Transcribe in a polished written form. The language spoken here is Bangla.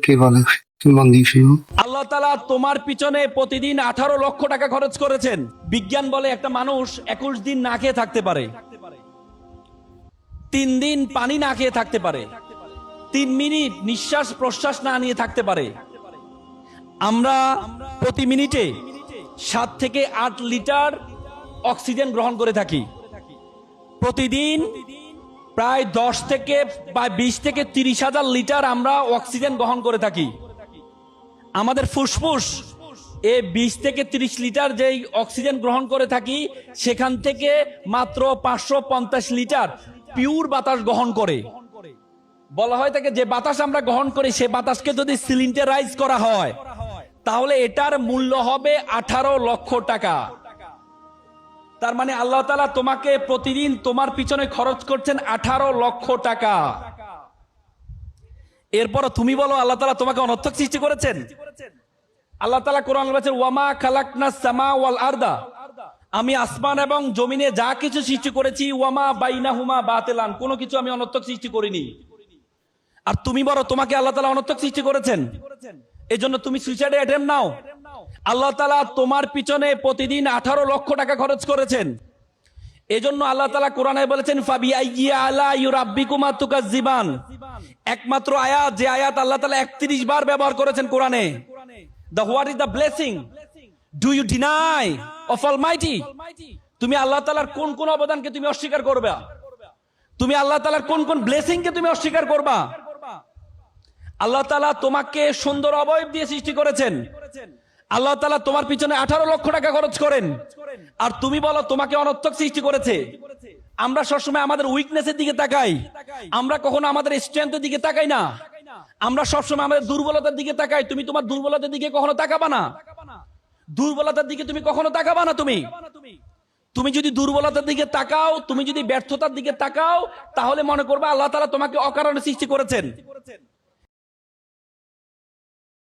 কি বলে আল্লাহ তাআলা তোমার পিছনে প্রতিদিন 18 লক্ষ টাকা খরচ করেছেন। বিজ্ঞান বলে একটা মানুষ 21 দিন না খেয়ে থাকতে পারে, 3 দিন পানি না খেয়ে থাকতে পারে, 3 মিনিট নিঃশ্বাস প্রশ্বাস না নিয়ে থাকতে পারে। আমরা প্রতি মিনিটে 7 থেকে 8 লিটার অক্সিজেন গ্রহণ করে থাকি। প্রতিদিন প্রায় 10 থেকে বা 20 থেকে 30 হাজার লিটার আমরা অক্সিজেন গ্রহণ করে থাকি। আমাদের ফুসফুস 20 থেকে 30 লিটার যেই অক্সিজেন গ্রহণ করে থাকি, সেখান থেকে মাত্র 550 লিটার পিওর বাতাস গ্রহণ করে। বলা হয় থাকে যে বাতাস আমরা গ্রহণ করি, সে বাতাসকে যদি সিলিন্ডারাইজ করা হয় তাহলে এটার মূল্য হবে 18 লক্ষ টাকা। তার মানে আল্লাহ তাআলা তোমাকে প্রতিদিন তোমার পিছনে খরচ করছেন 18 লক্ষ টাকা। এরপর তুমি বলো আল্লাহ তাআলা তোমাকে অনর্থক সৃষ্টি করেছেন? আল্লাহ তাআলা কোরআনে বলেছেন ওয়ামা খালাকনাস সামা ওয়াল আরদা, আমি আসমান এবং জমিনে যা কিছু সৃষ্টি করেছি, ওয়ামা বাইনাহুমা বাতিলান, কোনো কিছু আমি অনর্থক সৃষ্টি করিনি। আর তুমি বলো তোমাকে আল্লাহ তাআলা অনর্থক সৃষ্টি করেছেন, এজন্য তুমি সুইসাইড অ্যাটেম্প নাও। আল্লাহ তাআলা তোমার পিছনে প্রতিদিন 18 লক্ষ টাকা খরচ করেছেন। এজন্য আল্লাহ তাআলা কোরআনে বলেছেন ফাবিআইয়ি আলা ইউরাব্বিকুমা তুকাজ্জিবান, একমাত্র আয়াত যে আয়াত আল্লাহ তাআলা 31 বার ব্যবহার করেছেন কোরআনে। The what is the blessing? Do you deny of Almighty? তুমি আল্লাহ তাআলার কোন কোন অবদানকে তুমি অস্বীকার করবে? তুমি আল্লাহ তাআলার কোন কোন ব্লেসিং কে তুমি অস্বীকার করবা? আল্লাহ তাআলা তোমাকে সুন্দর অবয়ব দিয়ে সৃষ্টি করেছেন। আল্লাহ তাআলা তোমার পিছনে 18 লক্ষ টাকা খরচ করেন, আর তুমি বলো তোমাকে অনর্থক সৃষ্টি করেছে। আমরা সবসময় আমাদের উইকনেসের দিকে তাকাই, আমরা কখনো আমাদের স্ট্রেংথের দিকে তাকাই না। আমরা সবসময় আমাদের দুর্বলতার দিকে তাকাই। তুমি তোমার দুর্বলতার দিকে কখনো তাকাবা না, দুর্বলতার দিকে তুমি কখনো তাকাবা না। তুমি যদি দুর্বলতার দিকে তাকাও, তুমি যদি ব্যর্থতার দিকে তাকাও, তাহলে মনে করবে আল্লাহ তাআলা তোমাকে অকারণে সৃষ্টি করেছেন।